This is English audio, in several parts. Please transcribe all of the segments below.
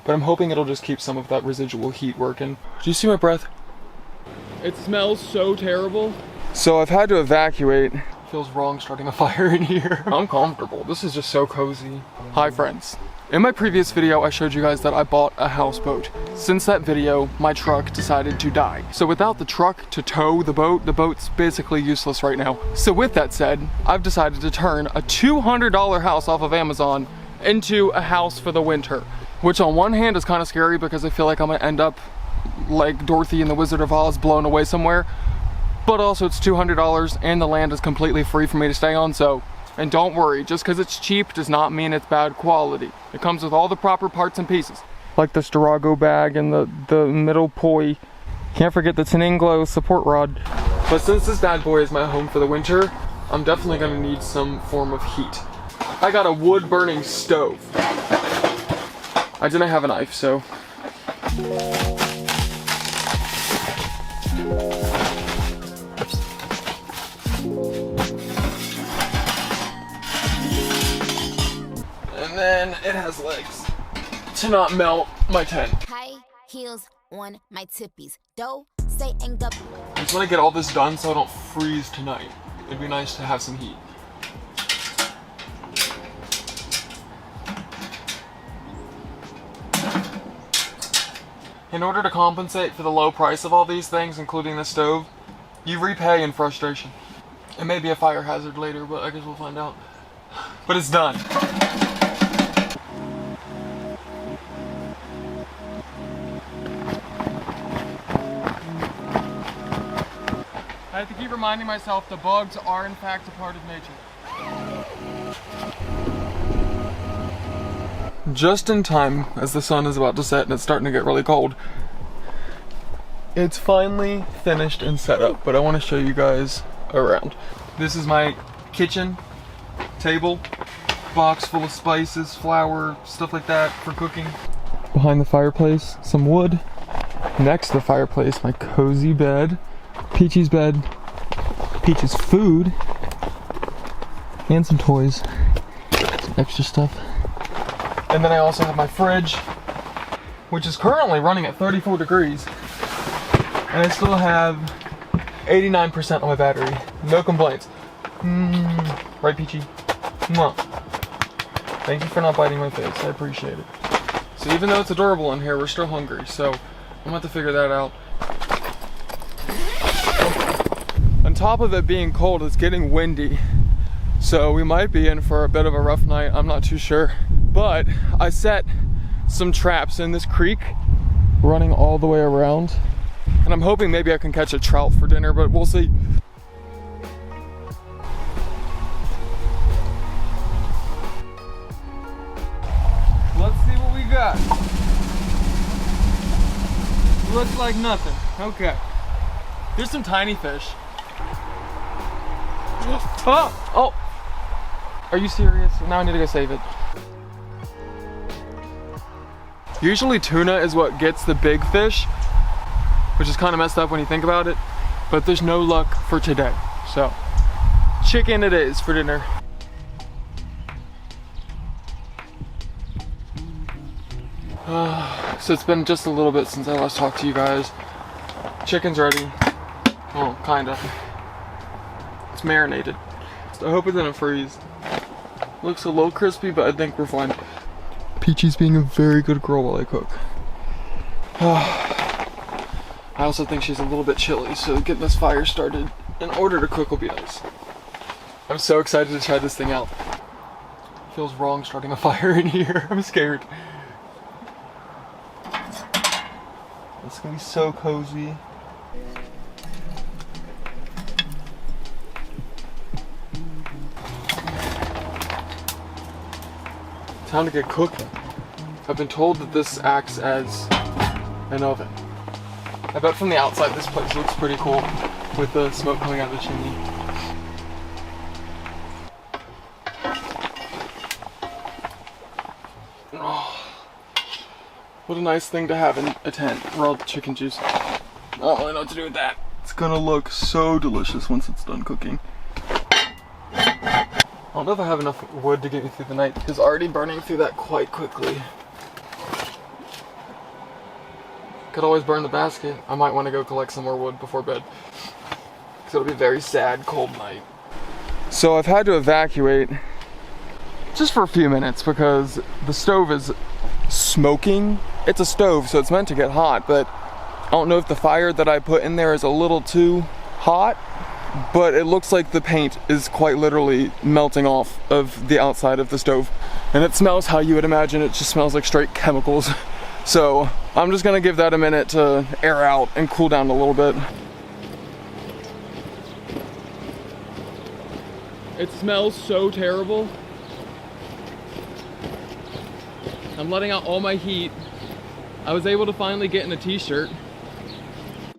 but I'm hoping it'll just keep some of that residual heat working. Do you see my breath? It smells so terrible. So I've had to evacuate. Feels wrong starting a fire in here. I'm comfortable. This is just so cozy. Hi friends. In my previous video, I showed you guys that I bought a houseboat. Since that video, my truck decided to die. So without the truck to tow the boat's basically useless right now. So with that said, I've decided to turn a $200 house off of Amazon into a house for the winter. Which on one hand is kind of scary because I feel like I'm gonna end up like Dorothy in the Wizard of Oz, blown away somewhere. But also it's $200 and the land is completely free for me to stay on, so. And don't worry, just because it's cheap does not mean it's bad quality. It comes with all the proper parts and pieces. Like the Starago bag and the middle pulley. Can't forget the Teninglo support rod. But since this bad boy is my home for the winter, I'm definitely gonna need some form of heat. I got a wood burning stove. I didn't have a knife, so. And then it has legs to not melt my tent. High heels on my tippies. Dough, say ain't up. I just want to get all this done so I don't freeze tonight. It'd be nice to have some heat. In order to compensate for the low price of all these things, including the stove, you repay in frustration. It may be a fire hazard later, but I guess we'll find out. But it's done. I have to keep reminding myself the bugs are in fact a part of nature. Just in time, as the sun is about to set and it's starting to get really cold. It's finally finished and set up, but I want to show you guys around. This is my kitchen table, box full of spices, flour, stuff like that for cooking. Behind the fireplace, some wood. Next to the fireplace, my cozy bed. Peachy's bed, Peach's food, and some toys, some extra stuff. And then I also have my fridge, which is currently running at 34 degrees. And I still have 89% on my battery. No complaints. Right, Peachy? Mwah. Thank you for not biting my face, I appreciate it. So even though it's adorable in here, we're still hungry, so I'm gonna have to figure that out. On top of it being cold, it's getting windy. So we might be in for a bit of a rough night, I'm not too sure. But I set some traps in this creek, running all the way around. And I'm hoping maybe I can catch a trout for dinner, but we'll see. Let's see what we got. Looks like nothing. Okay. There's some tiny fish. Oh! Are you serious? Now I need to go save it. Usually tuna is what gets the big fish, which is kind of messed up when you think about it, but there's no luck for today. So, chicken it is for dinner. So it's been just a little bit since I last talked to you guys. Chicken's ready. Well, kinda. It's marinated. I hope it didn't freeze. Looks a little crispy, but I think we're fine. Peachy's being a very good girl while I cook. I also think she's a little bit chilly, so getting this fire started in order to cook will be nice. I'm so excited to try this thing out. Feels wrong starting a fire in here. I'm scared. It's gonna be so cozy. Time to get cooking. I've been told that this acts as an oven. I bet from the outside this place looks pretty cool with the smoke coming out of the chimney. Oh, what a nice thing to have in a tent. Raw chicken juice. I don't really know what to do with that. It's gonna look so delicious once it's done cooking. I don't know if I have enough wood to get me through the night because already burning through that quite quickly. Could always burn the basket. I might want to go collect some more wood before bed. Because it'll be a very sad, cold night. So I've had to evacuate just for a few minutes because the stove is smoking. It's a stove, so it's meant to get hot, but I don't know if the fire that I put in there is a little too hot, but it looks like the paint is quite literally melting off of the outside of the stove. And it smells how you would imagine. It just smells like straight chemicals. So I'm just gonna give that a minute to air out and cool down a little bit. It smells so terrible. I'm letting out all my heat. I was able to finally get in a t-shirt.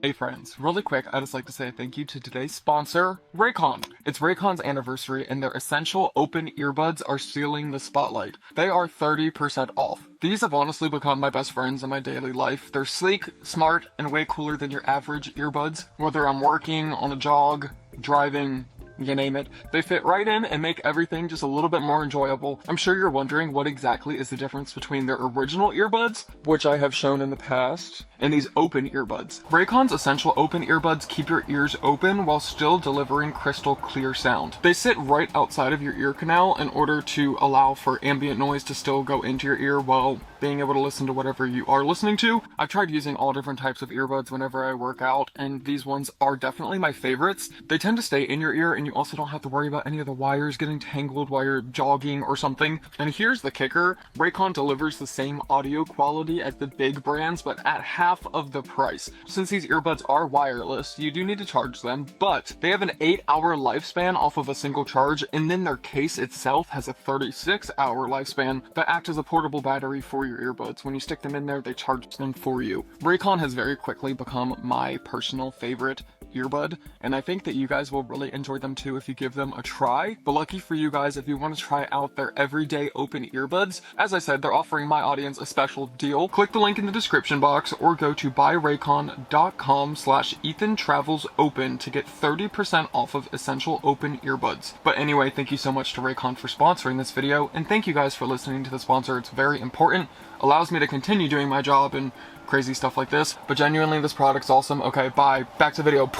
Hey friends, really quick, I'd just like to say thank you to today's sponsor, Raycon. It's Raycon's anniversary and their essential open earbuds are stealing the spotlight. They are 30% off. These have honestly become my best friends in my daily life. They're sleek, smart, and way cooler than your average earbuds. Whether I'm working, on a jog, driving, you name it, they fit right in and make everything just a little bit more enjoyable. I'm sure you're wondering what exactly is the difference between their original earbuds, which I have shown in the past, and these open earbuds. Raycon's essential open earbuds keep your ears open while still delivering crystal clear sound. They sit right outside of your ear canal in order to allow for ambient noise to still go into your ear while being able to listen to whatever you are listening to. I've tried using all different types of earbuds whenever I work out, and these ones are definitely my favorites. They tend to stay in your ear, and you also don't have to worry about any of the wires getting tangled while you're jogging or something. And here's the kicker, Raycon delivers the same audio quality as the big brands, but at half of the price. Since these earbuds are wireless, you do need to charge them, but they have an 8-hour lifespan off of a single charge, and then their case itself has a 36-hour lifespan that acts as a portable battery for your earbuds. When you stick them in there, they charge them for you. Raycon has very quickly become my personal favorite earbud, and I think that you guys will really enjoy them too if you give them a try. But lucky for you guys, if you want to try out their everyday open earbuds, as I said, they're offering my audience a special deal. Click the link in the description box or go to buyraycon.com/EthanTravelsOpen to get 30% off of essential open earbuds. But anyway, thank you so much to Raycon for sponsoring this video, and thank you guys for listening to the sponsor. It's very important, allows me to continue doing my job and crazy stuff like this, but genuinely this product's awesome. Okay, bye. Back to the video.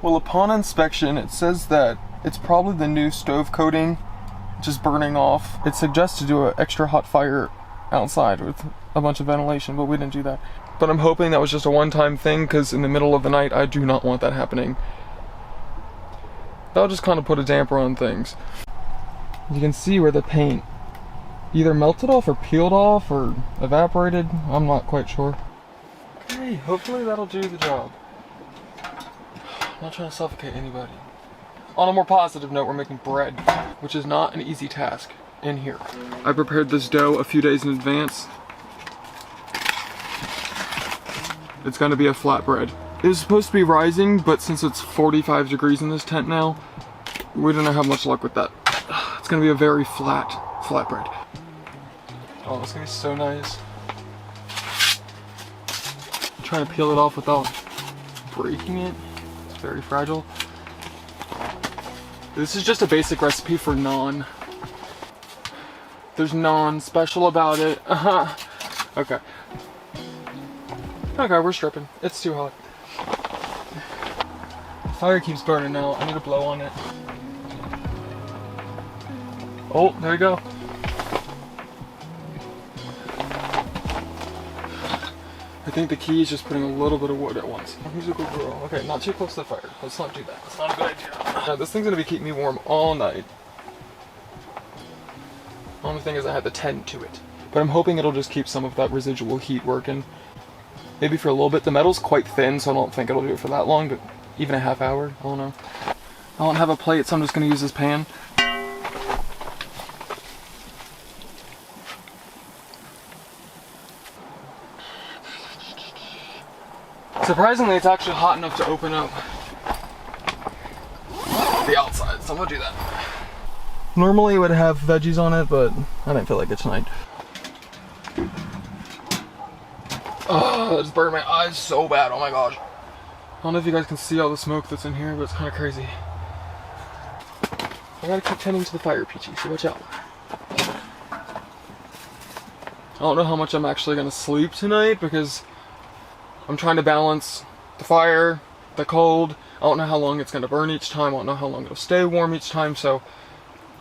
Well, upon inspection, it says that it's probably the new stove coating just burning off. It suggests to do an extra hot fire outside with a bunch of ventilation, but we didn't do that. But I'm hoping that was just a one-time thing, because in the middle of the night, I do not want that happening. That'll just kind of put a damper on things. You can see where the paint either melted off or peeled off or evaporated. I'm not quite sure. Okay, hopefully that'll do the job. I'm not trying to suffocate anybody. On a more positive note, we're making bread, which is not an easy task in here. I prepared this dough a few days in advance. It's gonna be a flatbread. It was supposed to be rising, but since it's 45 degrees in this tent now, we didn't have much luck with that. It's gonna be a very flatbread. Oh, it's gonna be so nice. I'm trying to peel it off without breaking it. It's very fragile. This is just a basic recipe for naan. There's naan special about it. Okay. Okay, we're stripping. It's too hot. The fire keeps burning now. I need to blow on it. Oh, there we go. I think the key is just putting a little bit of wood at once. Who's a good girl? Okay, not too close to the fire. Let's not do that. That's not a good idea. Now, this thing's gonna be keeping me warm all night. The only thing is I had to tend to it. But I'm hoping it'll just keep some of that residual heat working. Maybe for a little bit. The metal's quite thin, so I don't think it'll do it for that long, but even a half hour, I don't know. I don't have a plate, so I'm just gonna use this pan. Surprisingly, it's actually hot enough to open up the outside, so I'm gonna do that. Normally it would have veggies on it, but I didn't feel like it tonight. Oh, it just burned my eyes so bad, oh my gosh. I don't know if you guys can see all the smoke that's in here, but it's kind of crazy. I gotta keep tending to the fire, Peachy, so watch out. I don't know how much I'm actually gonna sleep tonight, because I'm trying to balance the fire, the cold. I don't know how long it's gonna burn each time. I don't know how long it'll stay warm each time. So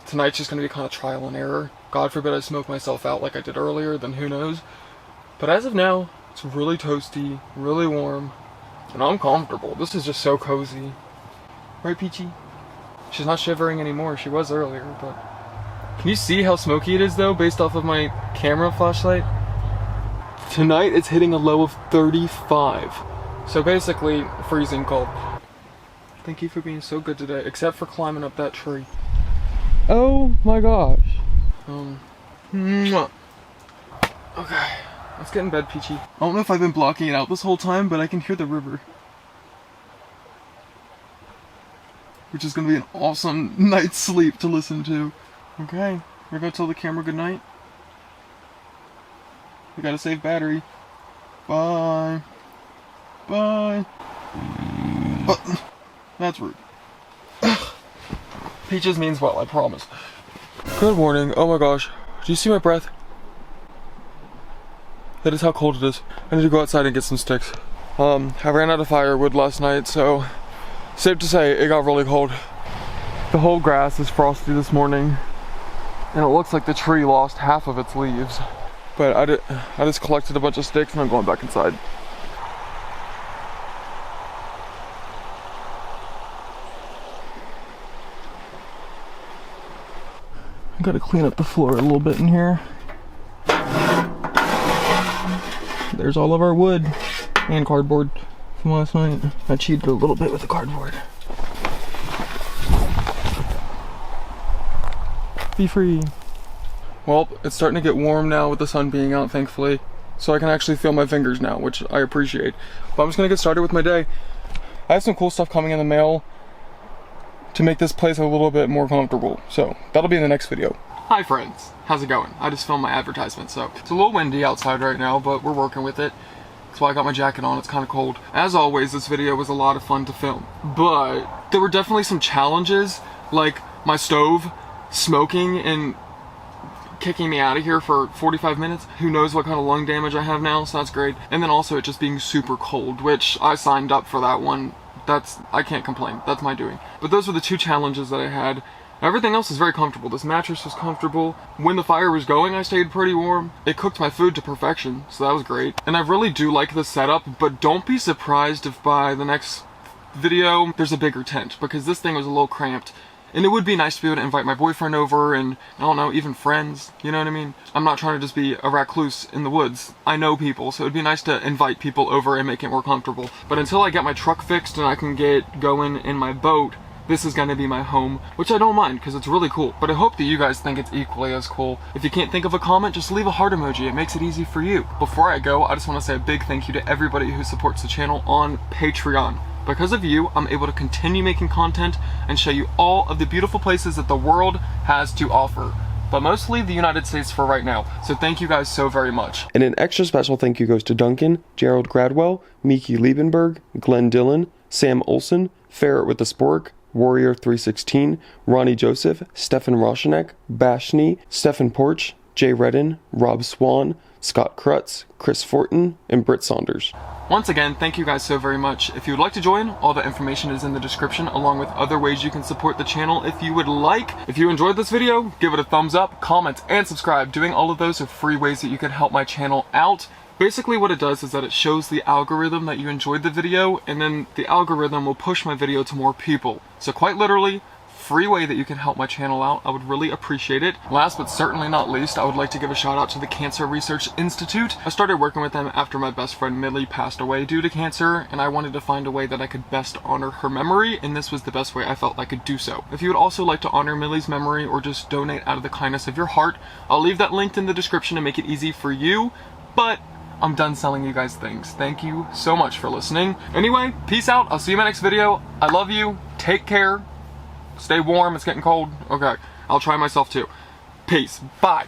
tonight's just gonna be kind of trial and error. God forbid I smoke myself out like I did earlier, then who knows. But as of now, it's really toasty, really warm, and I'm comfortable. This is just so cozy. Right, Peachy? She's not shivering anymore. She was earlier, but... Can you see how smoky it is, though, based off of my camera flashlight? Tonight, it's hitting a low of 35. So basically, freezing cold. Thank you for being so good today, except for climbing up that tree. Oh my gosh. Mwah. Okay, let's get in bed, Peachy. I don't know if I've been blocking it out this whole time, but I can hear the river. Which is gonna be an awesome night's sleep to listen to. Okay, we're gonna tell the camera good night. We gotta save battery. Bye. Bye. That's rude. Peaches means well, I promise. Good morning. Oh my gosh. Do you see my breath? That is how cold it is. I need to go outside and get some sticks. I ran out of firewood last night, so safe to say it got really cold. The whole grass is frosty this morning, and it looks like the tree lost half of its leaves. But I just collected a bunch of sticks and I'm going back inside. I gotta clean up the floor a little bit in here. There's all of our wood and cardboard from last night. I cheated a little bit with the cardboard. Be free. Well, it's starting to get warm now with the sun being out, thankfully. So I can actually feel my fingers now, which I appreciate. But I'm just gonna get started with my day. I have some cool stuff coming in the mail to make this place a little bit more comfortable. So that'll be in the next video. Hi friends, how's it going? I just filmed my advertisement, so it's a little windy outside right now, but we're working with it. That's why I got my jacket on, it's kind of cold. As always, this video was a lot of fun to film, but there were definitely some challenges, like my stove smoking and kicking me out of here for 45 minutes. Who knows what kind of lung damage I have now, so that's great. And then also it just being super cold, which I signed up for that one. I can't complain, that's my doing. But those were the two challenges that I had. Everything else is very comfortable. This mattress was comfortable. When the fire was going, I stayed pretty warm. It cooked my food to perfection, so that was great. And I really do like the setup, but don't be surprised if by the next video there's a bigger tent, because this thing was a little cramped. And it would be nice to be able to invite my boyfriend over and, I don't know, even friends, you know what I mean? I'm not trying to just be a recluse in the woods. I know people, so it'd be nice to invite people over and make it more comfortable. But until I get my truck fixed and I can get going in my boat, this is gonna be my home, which I don't mind because it's really cool. But I hope that you guys think it's equally as cool. If you can't think of a comment, just leave a heart emoji. It makes it easy for you. Before I go, I just want to say a big thank you to everybody who supports the channel on Patreon. Because of you, I'm able to continue making content and show you all of the beautiful places that the world has to offer. But mostly the United States for right now. So thank you guys so very much. And an extra special thank you goes to Duncan, Gerald Gradwell, Miki Liebenberg, Glenn Dillon, Sam Olson, Ferret with the Spork, Warrior 316, Ronnie Joseph, Stefan Roshanek, Bashni, Stefan Porch, Jay Redden, Rob Swan, Scott Krutz, Chris Fortin, and Britt Saunders. Once again, thank you guys so very much. If you would like to join, all the information is in the description, along with other ways you can support the channel if you would like. If you enjoyed this video, give it a thumbs up, comment, and subscribe. Doing all of those are free ways that you can help my channel out. Basically what it does is that it shows the algorithm that you enjoyed the video, and then the algorithm will push my video to more people. So quite literally, free way that you can help my channel out. I would really appreciate it. Last but certainly not least, I would like to give a shout out to the Cancer Research Institute. I started working with them after my best friend Millie passed away due to cancer, and I wanted to find a way that I could best honor her memory, and this was the best way I felt I could do so. If you would also like to honor Millie's memory or just donate out of the kindness of your heart, I'll leave that linked in the description to make it easy for you, but I'm done selling you guys things. Thank you so much for listening. Anyway, peace out. I'll see you in my next video. I love you. Take care. Stay warm, it's getting cold. Okay, I'll try myself too. Peace, bye.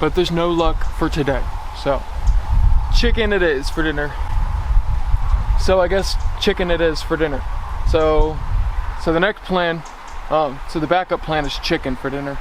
But there's no luck for today, so chicken it is for dinner. So I guess chicken it is for dinner. So the next plan, so the backup plan is chicken for dinner.